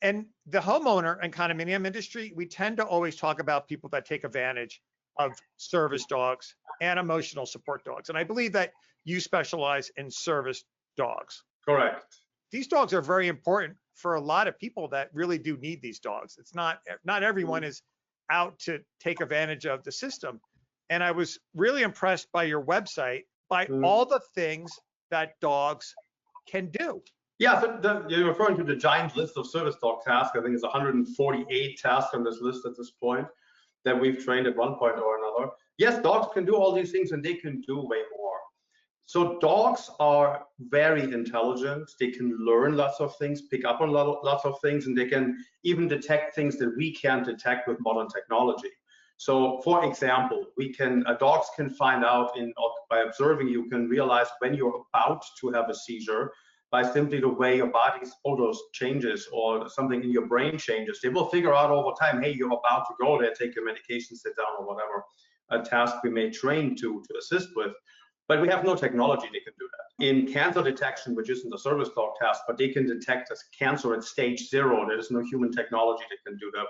And the homeowner and condominium industry, we tend to always talk about people that take advantage of service dogs and emotional support dogs. And I believe that you specialize in service dogs. Correct. These dogs are very important for a lot of people that really do need these dogs. It's not everyone is out to take advantage of the system. And I was really impressed by your website, by all the things that dogs can do. Yeah, so you're referring to the giant list of service dog tasks. I think it's 148 tasks on this list at this point that we've trained at one point or another. Yes, dogs can do all these things, and they can do way more. So dogs are very intelligent. They can learn lots of things, pick up on lots of things, and they can even detect things that we can't detect with modern technology. So, for example, dogs can find out by observing. You can realize when you're about to have a seizure by simply the way your body's odors changes or something in your brain changes. They will figure out over time, hey, you're about to go there, take your medication, sit down, or whatever a task we may train to assist with. But we have no technology that can do that. In cancer detection, which isn't a service dog task, but they can detect as cancer at stage 0. There is no human technology that can do that.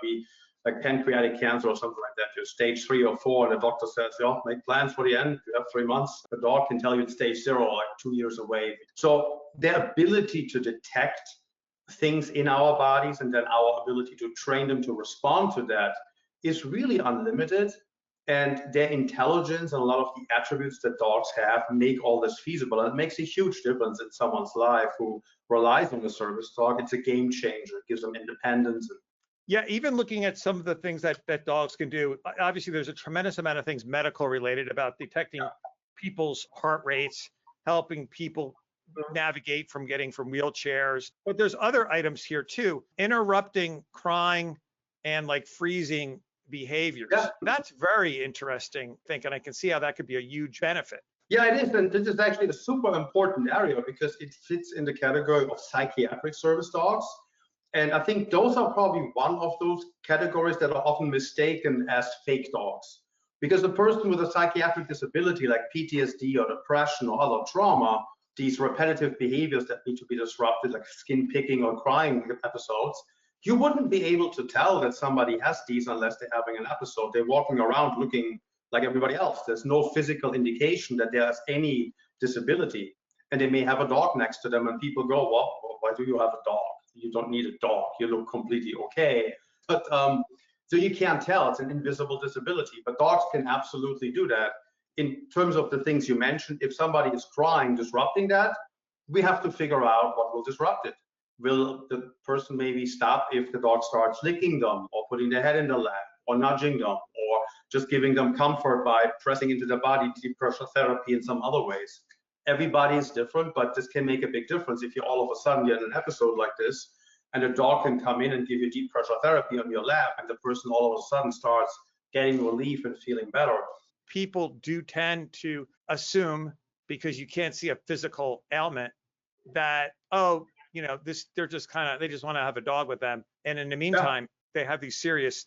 Like pancreatic cancer or something like that, you're stage 3 or 4, and the doctor says, "Oh, make plans for the end. You have 3 months." The dog can tell you it's stage 0, like 2 years away. So their ability to detect things in our bodies and then our ability to train them to respond to that is really unlimited. And their intelligence and a lot of the attributes that dogs have make all this feasible. And it makes a huge difference in someone's life who relies on the service dog. It's a game changer. It gives them independence. Yeah, even looking at some of the things that dogs can do, obviously there's a tremendous amount of things medical related about detecting people's heart rates, helping people navigate from getting from wheelchairs. But there's other items here too, interrupting crying and like freezing behaviors. Yeah. That's very interesting, I think, and I can see how that could be a huge benefit. Yeah, it is, and this is actually a super important area because it fits in the category of psychiatric service dogs. And I think those are probably one of those categories that are often mistaken as fake dogs. Because the person with a psychiatric disability like PTSD or depression or other trauma, these repetitive behaviors that need to be disrupted, like skin picking or crying episodes, you wouldn't be able to tell that somebody has these unless they're having an episode. They're walking around looking like everybody else. There's no physical indication that there's any disability. And they may have a dog next to them and people go, well, why do you have a dog? You don't need a dog. You look completely okay. But so you can't tell. It's an invisible disability. But dogs can absolutely do that. In terms of the things you mentioned, if somebody is crying, disrupting that, we have to figure out what will disrupt it. Will the person maybe stop if the dog starts licking them or putting their head in the lap or nudging them or just giving them comfort by pressing into their body, deep pressure therapy in some other ways? Everybody is different, but this can make a big difference if you all of a sudden get an episode like this and a dog can come in and give you deep pressure therapy on your lap and the person all of a sudden starts getting relief and feeling better. People do tend to assume, because you can't see a physical ailment, that, oh, you know, they just want to have a dog with them. And in the meantime, they have these serious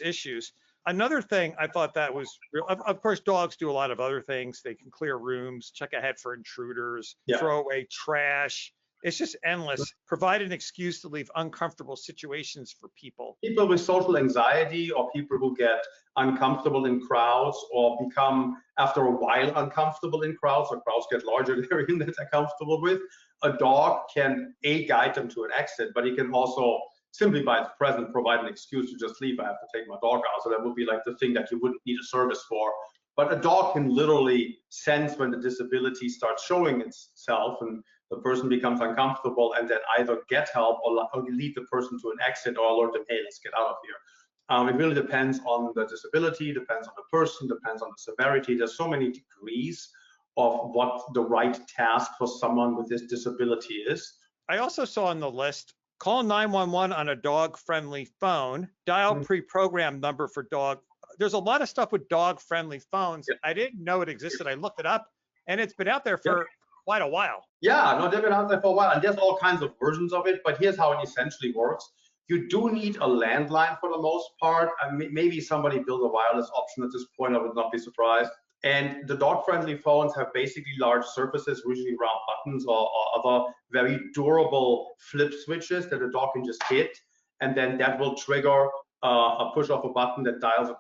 issues. Another thing I thought that was real, of course, dogs do a lot of other things. They can clear rooms, check ahead for intruders, throw away trash. It's just endless. Provide an excuse to leave uncomfortable situations for people. People with social anxiety or people who get uncomfortable in crowds or become, after a while, uncomfortable in crowds, or crowds get larger than they're comfortable with. A dog can guide them to an exit, but he can also simply by its presence provide an excuse to just leave. I have to take my dog out. So that would be like the thing that you wouldn't need a service for. But a dog can literally sense when the disability starts showing itself and the person becomes uncomfortable and then either get help or lead the person to an exit or alert them, hey, let's get out of here. It really depends on the disability, depends on the person, depends on the severity. There's so many degrees of what the right task for someone with this disability is. I also saw on the list, call 911 on a dog-friendly phone, dial pre-programmed number for dog. There's a lot of stuff with dog-friendly phones. I didn't know it existed. I looked it up, and it's been out there for quite a while. Yeah, no, they've been out there for a while, and there's all kinds of versions of it, but here's how it essentially works. You do need a landline for the most part. Maybe somebody built a wireless option at this point, I would not be surprised. And the dog-friendly phones have basically large surfaces, usually round buttons or other very durable flip switches that a dog can just hit. and then that will trigger a push of a button that dials a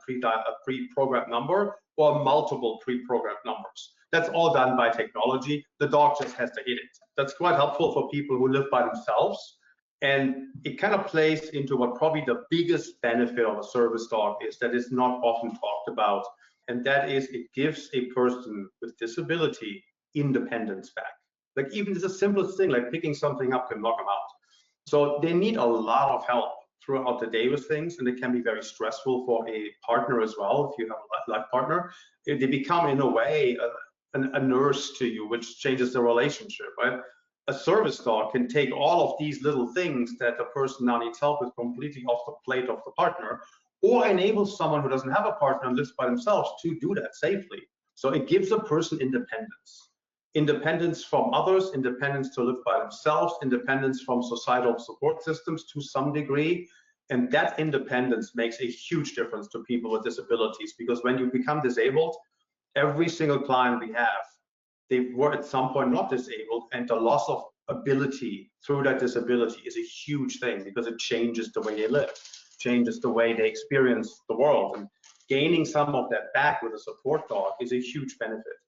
pre-programmed number or multiple pre-programmed numbers. That's all done by technology. The dog just has to hit it. That's quite helpful for people who live by themselves. And it kind of plays into what probably the biggest benefit of a service dog is that is not often talked about. And that is it gives a person with disability independence back. Like even the simplest thing like picking something up can knock them out. So they need a lot of help throughout the day with things, and it can be very stressful for a partner as well. If you have a life partner, they become in a way a nurse to you, which changes the relationship, right? A service dog can take all of these little things that the person now needs help with completely off the plate of the partner, or enable someone who doesn't have a partner and lives by themselves to do that safely. So it gives a person independence. Independence from others, independence to live by themselves, independence from societal support systems to some degree. And that independence makes a huge difference to people with disabilities, because when you become disabled, every single client we have, they were at some point not disabled, and the loss of ability through that disability is a huge thing because it changes the way they live, changes the way they experience the world. And gaining some of that back with a support dog is a huge benefit.